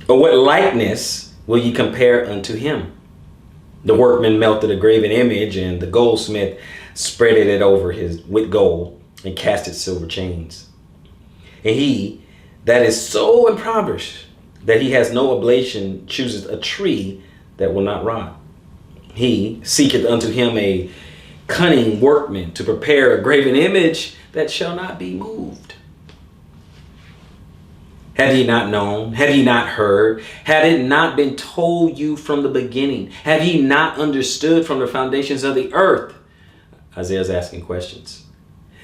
Or what likeness will ye compare unto him? The workman melted a graven image, and the goldsmith spreaded it over with gold and casted silver chains. And he that is so impoverished that he has no oblation chooses a tree that will not rot. He seeketh unto him a cunning workman to prepare a graven image that shall not be moved. Had ye not known? Had ye not heard? Had it not been told you from the beginning? Have ye not understood from the foundations of the earth? Isaiah's asking questions.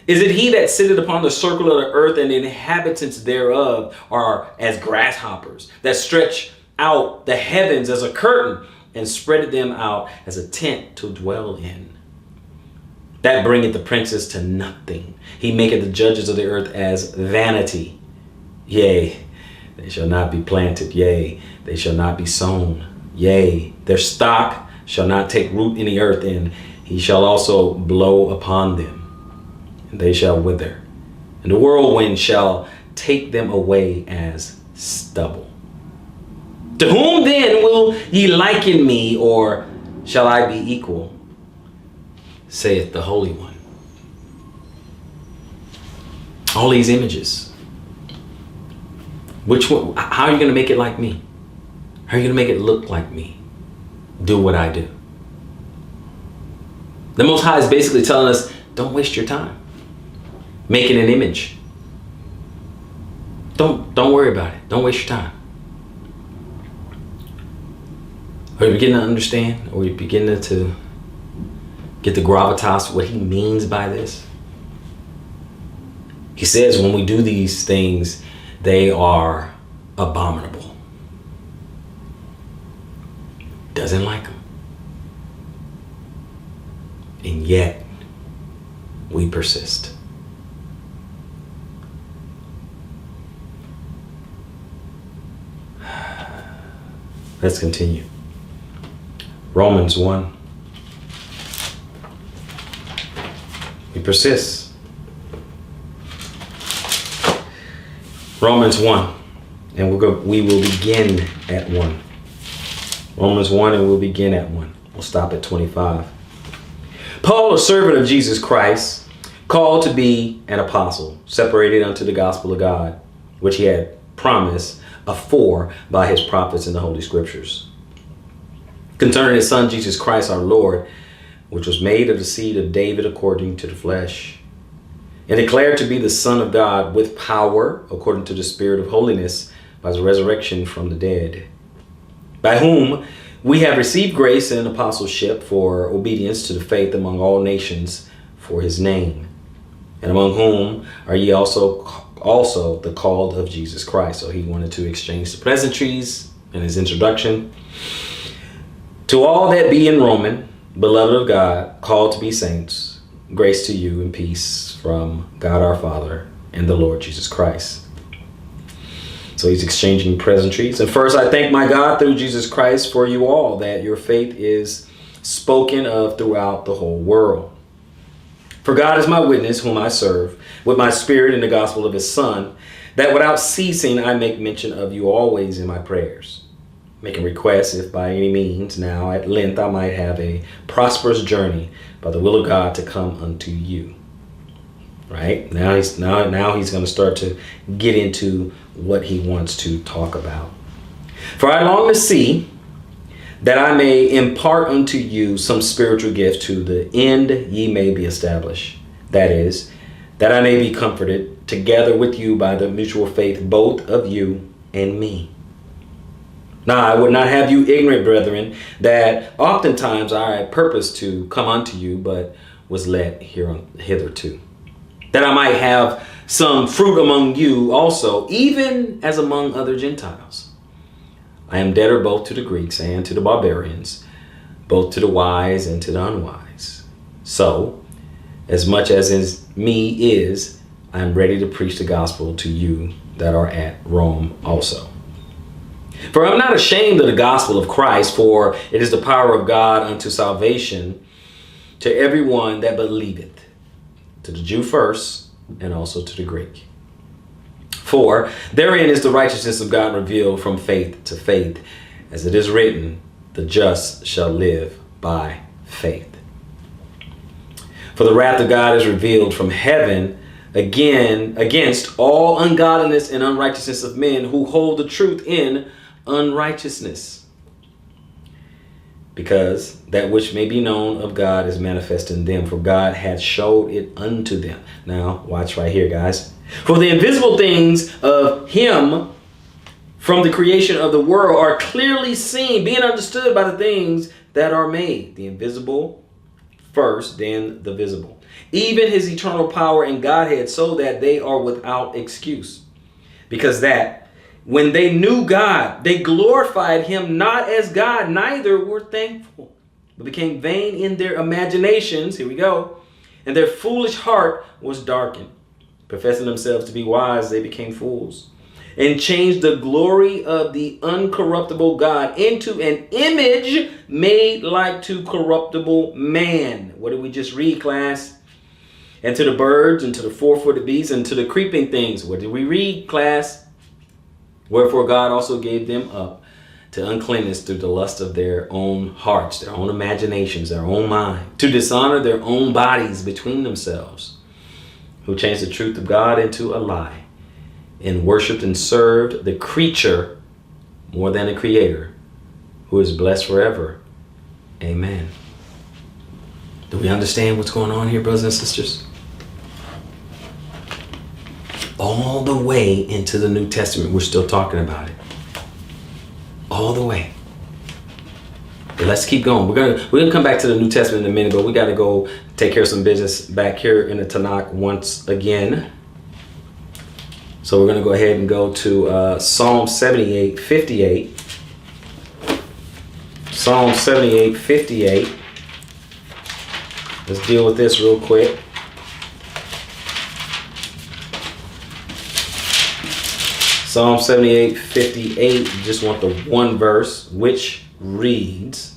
Is it he that sitteth upon the circle of the earth, and the inhabitants thereof are as grasshoppers, that stretch out the heavens as a curtain, and spreadeth them out as a tent to dwell in? That bringeth the princes to nothing. He maketh the judges of the earth as vanity. Yea, they shall not be planted. Yea, they shall not be sown. Yea, their stock shall not take root in the earth, and he shall also blow upon them, and they shall wither, and the whirlwind shall take them away as stubble. To whom then will ye liken me, or shall I be equal? Saith the Holy One. All these images. Which one? How are you going to make it like me? How are you going to make it look like me? Do what I do. The Most High is basically telling us, don't waste your time making an image. Don't worry about it. Don't waste your time. Are you beginning to understand? Are you beginning to get the gravitas, what he means by this? He says when we do these things, they are abominable. Doesn't like them. And yet, we persist. Let's continue. Romans 1. We persist. Romans 1. And we will begin at 1. Romans 1, and we'll begin at 1. We'll stop at 25. Paul, a servant of Jesus Christ, called to be an apostle, separated unto the gospel of God, which he had promised afore by his prophets in the Holy Scriptures, concerning his Son Jesus Christ our Lord, which was made of the seed of David according to the flesh, and declared to be the Son of God with power according to the Spirit of holiness by his resurrection from the dead, by whom we have received grace and apostleship for obedience to the faith among all nations for his name, and among whom are ye also the called of Jesus Christ. So he wanted to exchange the pleasantries in his introduction. To all that be in Roman, beloved of God, called to be saints, grace to you and peace from God our Father and the Lord Jesus Christ. So he's exchanging pleasantries. And first, I thank my God through Jesus Christ for you all, that your faith is spoken of throughout the whole world. For God is my witness, whom I serve, with my spirit in the gospel of his Son, that without ceasing I make mention of you always in my prayers, making requests, if by any means now at length I might have a prosperous journey by the will of God to come unto you. right? Now he's going to start to get into what he wants to talk about. For I long to see that I may impart unto you some spiritual gift, to the end ye may be established. That is, that I may be comforted together with you by the mutual faith, both of you and me. Now I would not have you ignorant, brethren, that oftentimes I purposed to come unto you, but was led hitherto, that I might have some fruit among you also, even as among other Gentiles. I am debtor both to the Greeks and to the barbarians, both to the wise and to the unwise. So, as much as in me is, I am ready to preach the gospel to you that are at Rome also. For I am not ashamed of the gospel of Christ, for it is the power of God unto salvation to everyone that believeth, to the Jew first, and also to the Greek. For therein is the righteousness of God revealed from faith to faith, as it is written, the just shall live by faith. For the wrath of God is revealed from heaven again against all ungodliness and unrighteousness of men who hold the truth in unrighteousness. Because that which may be known of God is manifest in them, for God hath showed it unto them. Now, watch right here, guys. For the invisible things of him from the creation of the world are clearly seen, being understood by the things that are made. The invisible first, then the visible. Even his eternal power and Godhead, so that they are without excuse. Because that when they knew God, they glorified him not as God, neither were thankful, but became vain in their imaginations. Here we go. And their foolish heart was darkened. Professing themselves to be wise, they became fools, and changed the glory of the uncorruptible God into an image made like to corruptible man. What did we just read, class? And to the birds, and to the four-footed beasts, and to the creeping things. What did we read, class? Wherefore God also gave them up to uncleanness through the lust of their own hearts, their own imaginations, their own mind, to dishonor their own bodies between themselves, who changed the truth of God into a lie, and worshipped and served the creature more than the creator, who is blessed forever. Amen. Do we understand what's going on here, brothers and sisters? All the way into the New Testament, we're still talking about it. All the way. But let's keep going. We're gonna come back to the New Testament in a minute, but we got to go take care of some business back here in the Tanakh once again. So we're gonna go ahead and go to Psalm 78:58. Psalm 78:58. Let's deal with this real quick. Psalm 78:58. Just want the one verse, which reads,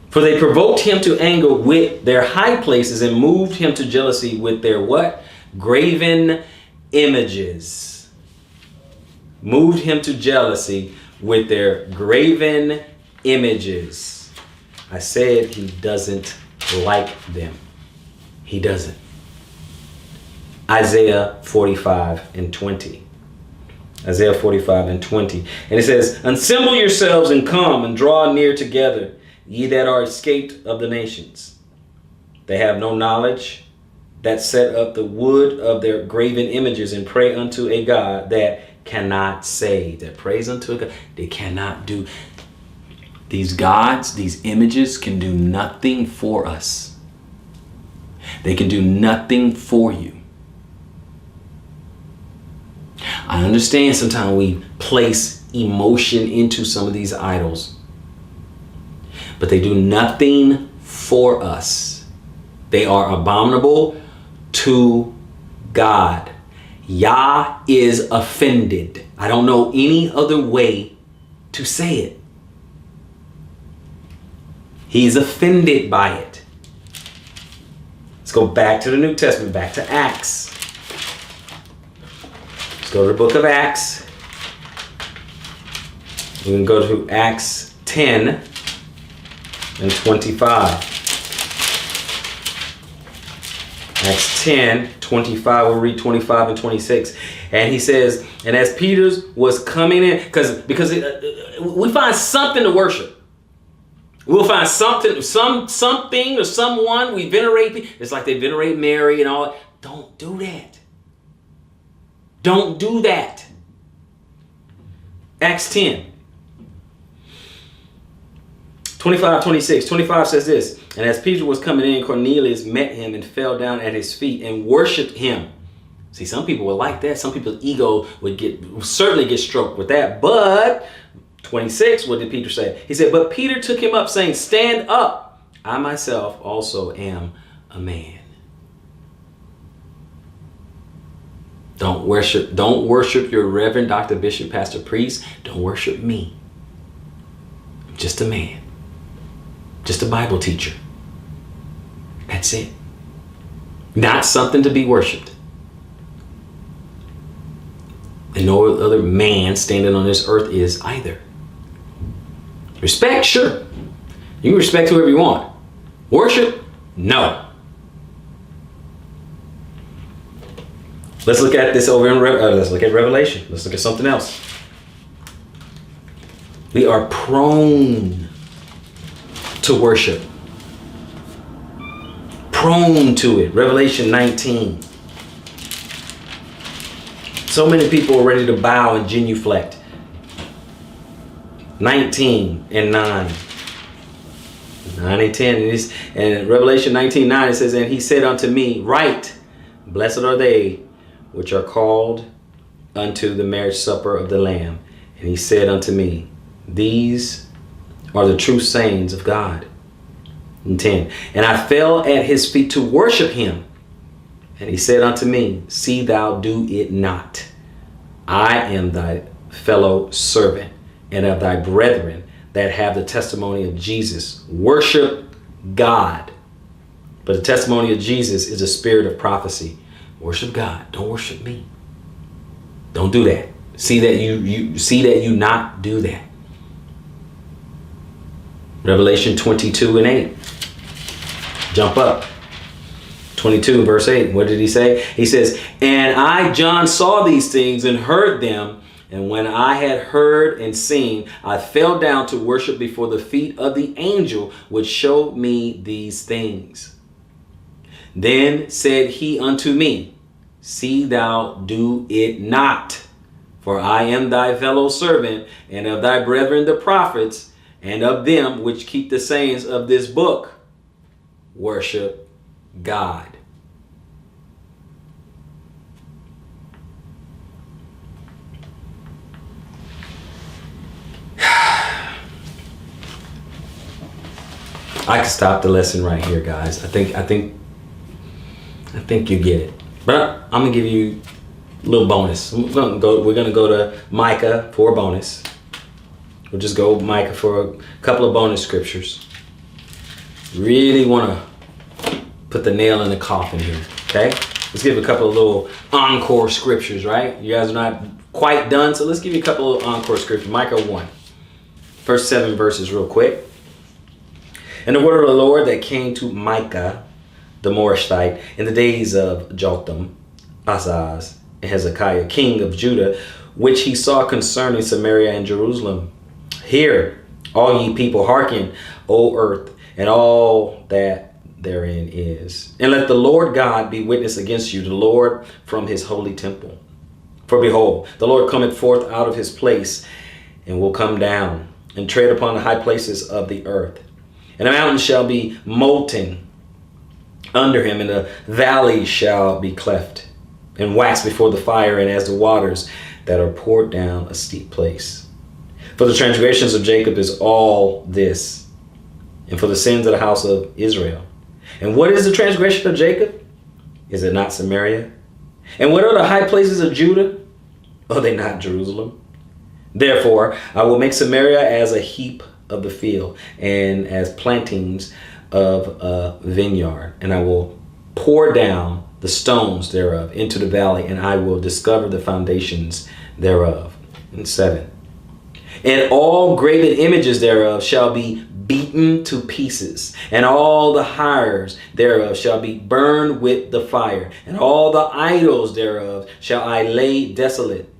for they provoked him to anger with their high places, and moved him to jealousy with their what? Graven images. Moved him to jealousy with their graven images. I said he doesn't like them. He doesn't. Isaiah 45:20. Isaiah 45:20. And it says, assemble yourselves and come and draw near together, ye that are escaped of the nations. They have no knowledge, that set up the wood of their graven images, and pray unto a God that cannot save. That prays unto a God. They cannot do. These gods, these images can do nothing for us. They can do nothing for you. I understand sometimes we place emotion into some of these idols, but they do nothing for us. They are abominable to God. Yah is offended. I don't know any other way to say it. He's offended by it. Let's go back to the New Testament, back to Acts. Let's go to the book of Acts. We can go to Acts 10 and 25. Acts 10, 25, we'll read 25 and 26. And he says, and as Peter was coming in, because we find something to worship. We'll find something or someone we venerate. It's like they venerate Mary and all. Don't do that. Don't do that. Acts 10. 25, 26. 25 says this. And as Peter was coming in, Cornelius met him and fell down at his feet and worshiped him. See, some people would like that. Some people's ego would certainly get stroked with that. But 26, what did Peter say? He said, but Peter took him up, saying, stand up. I myself also am a man. Don't worship your reverend, Dr. Bishop, pastor, priest. Don't worship me. I'm just a man. Just a Bible teacher. That's it. Not something to be worshiped. And no other man standing on this earth is either. Respect, sure. You can respect whoever you want. Worship, no. Let's look at this over in let's look at Revelation. Let's look at something else. We are prone to worship. Prone to it. Revelation 19. So many people are ready to bow and genuflect. 19 and 9. 9 and 10. And Revelation 19:9 it says, and he said unto me, write, blessed are they which are called unto the marriage supper of the Lamb. And he said unto me, these are the true sayings of God. And 10. And I fell at his feet to worship him. And he said unto me, see thou do it not. I am thy fellow servant and of thy brethren that have the testimony of Jesus. Worship God. But the testimony of Jesus is a spirit of prophecy. Worship God. Don't worship me. Don't do that. See that you not do that. Revelation 22 and 8. Jump up. 22 verse 8. What did he say? He says, and I, John, saw these things and heard them. And when I had heard and seen, I fell down to worship before the feet of the angel which showed me these things. Then said he unto me, see thou do it not. For I am thy fellow servant and of thy brethren the prophets and of them which keep the sayings of this book. Worship God. I can stop the lesson right here, guys. I think you get it. But I'm gonna give you a little bonus. We're gonna go to Micah for a bonus. We'll just go Micah for a couple of bonus scriptures. Really want to put the nail in the coffin here. Okay, let's give a couple of little encore scriptures. Right, you guys are not quite done, so let's give you a couple of encore scriptures. Micah 1, first 7 verses, real quick. And the word of the Lord that came to Micah, the Morashite, in the days of Jotham, Azaz, and Hezekiah, king of Judah, which he saw concerning Samaria and Jerusalem. Hear, all ye people, hearken, O earth, and all that therein is. And let the Lord God be witness against you, the Lord from his holy temple. For behold, the Lord cometh forth out of his place, and will come down, and tread upon the high places of the earth. And the mountains shall be molten under him, and the valleys shall be cleft, and wax before the fire, and as the waters that are poured down a steep place. For the transgressions of Jacob is all this, and for the sins of the house of Israel. And what is the transgression of Jacob? Is it not Samaria? And what are the high places of Judah? Are they not Jerusalem? Therefore, I will make Samaria as a heap of the field, and as plantings of a vineyard, and I will pour down the stones thereof into the valley, and I will discover the foundations thereof. And 7. And all graven images thereof shall be beaten to pieces, and all the hires thereof shall be burned with the fire, and all the idols thereof shall I lay desolate.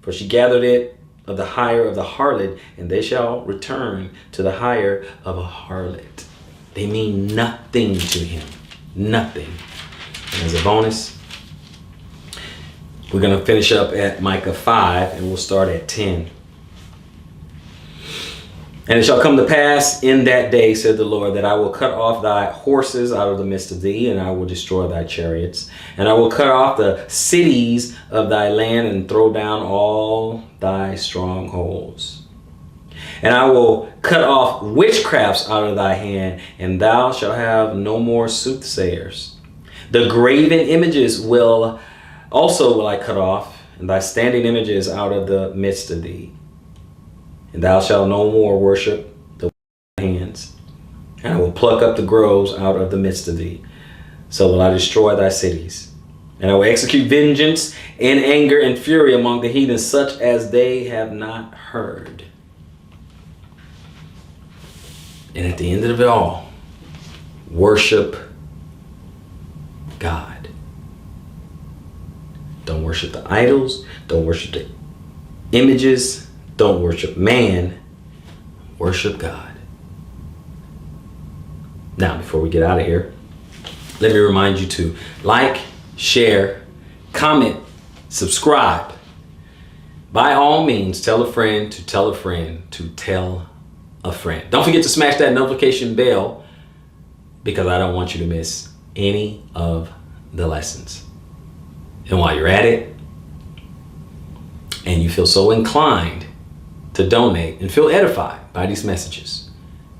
For she gathered it of the hire of the harlot, and they shall return to the hire of a harlot. They mean nothing to him. Nothing. And as a bonus, we're going to finish up at Micah 5, and we'll start at 10. And it shall come to pass in that day, said the Lord, that I will cut off thy horses out of the midst of thee, and I will destroy thy chariots. And I will cut off the cities of thy land, and throw down all thy strongholds. And I will cut off witchcrafts out of thy hand, and thou shalt have no more soothsayers. The graven images will I cut off, and thy standing images out of the midst of thee. And thou shalt no more worship the hands. And I will pluck up the groves out of the midst of thee. So will I destroy thy cities. And I will execute vengeance in anger and fury among the heathens, such as they have not heard. And at the end of it all, worship God. Don't worship the idols. Don't worship the images. Don't worship man. Worship God. Now, before we get out of here, let me remind you to like, share, comment, subscribe. By all means, tell a friend to tell a friend to tell a friend. Don't forget to smash that notification bell, because I don't want you to miss any of the lessons. And while you're at it, and you feel so inclined to donate and feel edified by these messages,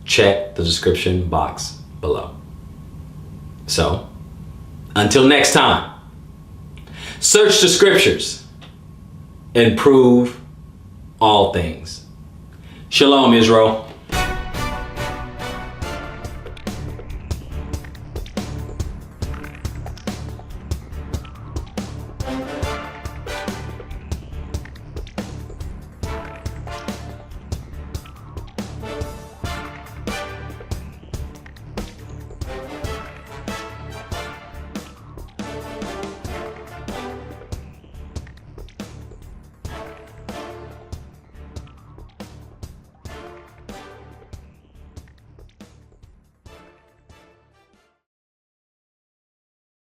check the description box below. So, until next time, search the scriptures and prove all things. Shalom, Israel.